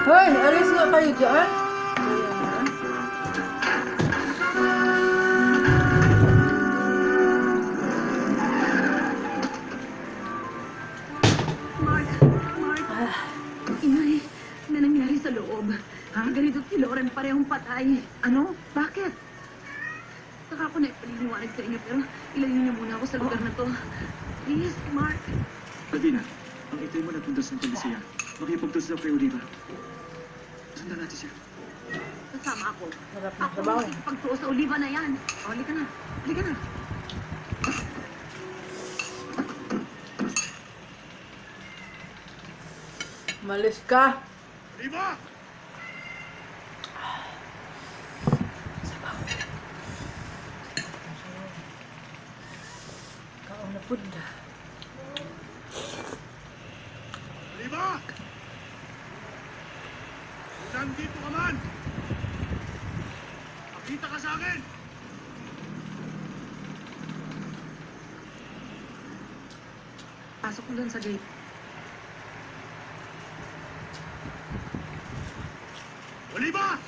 Hoy, alis nga kayo dyan. Mark. Inay, na nangyari sa loob. Ganito si Lauren parehong patay. Ano? Bakit? Saka ako na ipaliliwanag sa inyo, pero ilayo niyo muna ako sa lugar na to. Please, Mark. Alvina, ang itay mo napunta sa Santa Lucia. Makipagtos daw kay Oliva. Sundan natin siya. Kasama ako. Harap ng Ako trabaho. makikipagtuo sa Oliva na yan. O, halika na. Halika na. Malis ka. Oliva! Kaon na pud. Oliva! Nandito ka man! Pakita ka sa akin! Pasok mo dun sa gate. Oliva!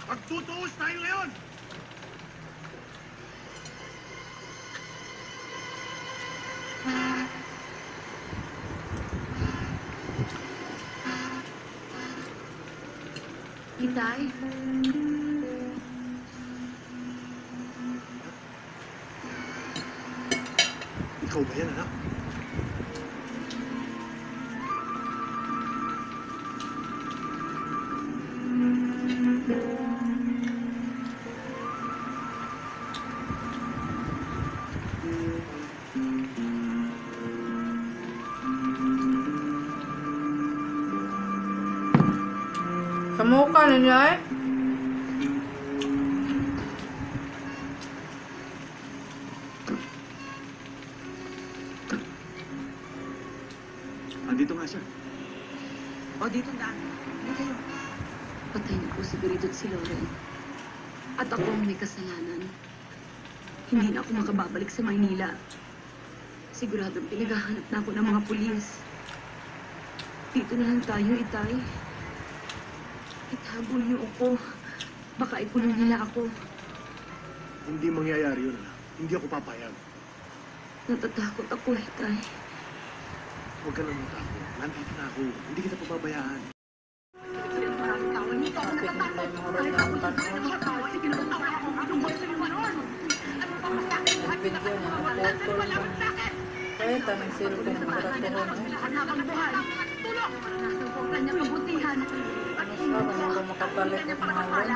Magtutuos tayo ngayon! Itay? Ikaw ba yan, anak? Kamukha na niya eh. Andito nga siya. O, dito na. Hindi kayo. Patay na po si Berito at si Lauren. At ako ang may kasalanan. Hindi na ako makababalik sa Maynila. Siguradong pinaghahanap na ako ng mga pulis. Dito na lang tayo, Itay. Itabol niyo ako. Baka ikulong nila ako. Hindi mangyayari yun, anak. Hindi ako papayag. Natatakot ako, Itay. Huwag ka nang matakot. Nandito na ako. Hindi kita pababayaan. Kaya tanong sila kung magkakaroon. Mas ako nang makapalit at mahawan.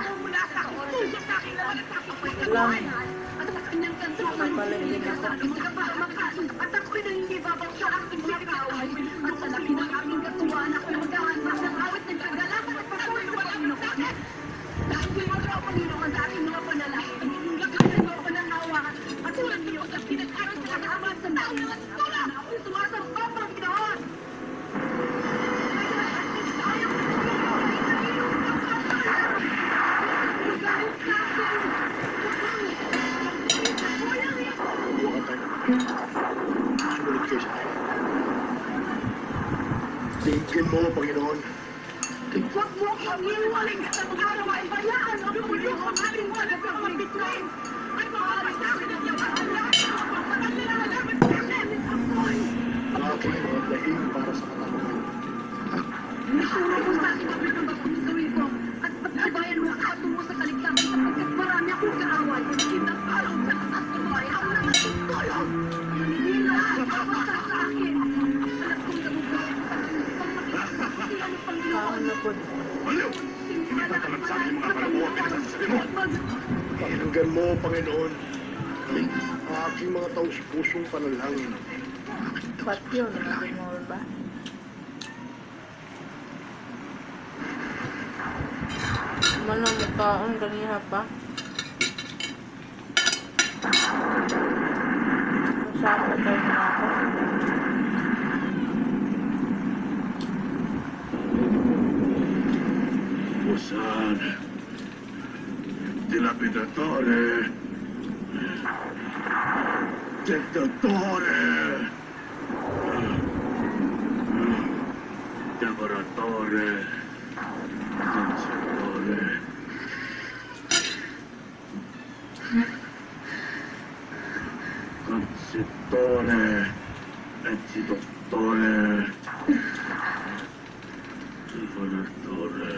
Lang. Makapalit din ako. At ako'y nangingibabaw sa aking pagkaway. At sa laki ng aming katuwaan ako'y maghahanap ng awit ng kagalakan at patuloy ng Panginoon. Dahil ko'y magawa Panginoon sa aking mga panalangin. Lakasan mo ako ng awa at tulad niyo sa pinag-aral sa kaaman sa naunang at tulad na ako'y sumasamba Panginoon. Sumunod kayo sa akin. Tingin mo, Panginoon. Huwag mo akong iwaling sa mga araw ay bayaan ang pulong ang aling wala sa mga bitlain. At maaaring namin ang iyong kahalaan ang pagpapagal nila na namin sa akin. Apoy! Ang aking mga dahil para sa katawan. Nasunod mo sa akin ang pinagbagang gawin ko at pagkabayan mo sa ato mo sa kaligtasan sapagkat marami akong kaaway. Kitang araw sa lakas ng bahay ang mga tutulong. Hindi na ako sa akin. Alam kong nabubuhay ko sa akin. Pagpapakasiyan ng Panginoon. Kaon na pud. Aliw! Itatanag sa akin mga kalabuha pinagsasabi mo. Pakinggan mo, Panginoon. Ang aking mga taus-pusong panalangin. Patyo na natin mo ba? Manang mukhaon kaniha pa. Masama tayo na ako. Busan. Dilapidatore. Dictatore. Devoratore. Consittore, dottore, divoratore.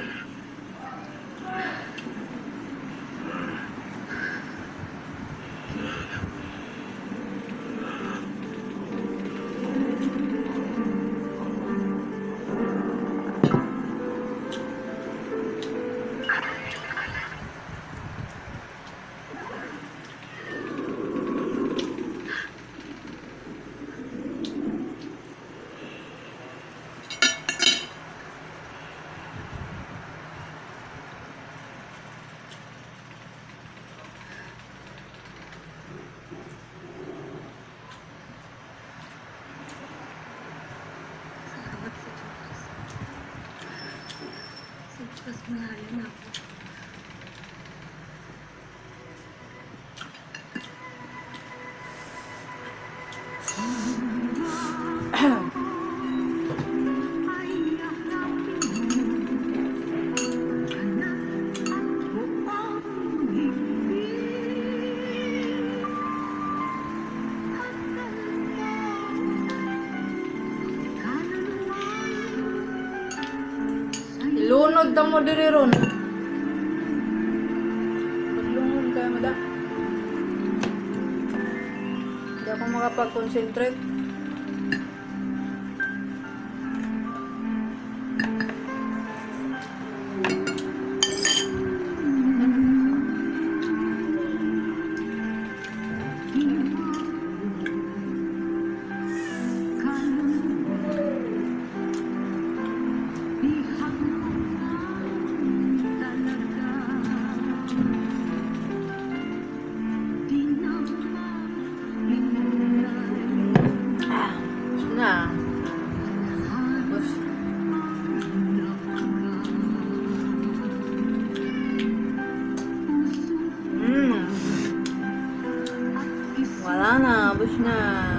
Mas malayo na ako. Ilunod na mo diri ron. Paglunod kayo mo da. Hindi ako makapag-concentrate. Na. Tapos, wala na, abos na.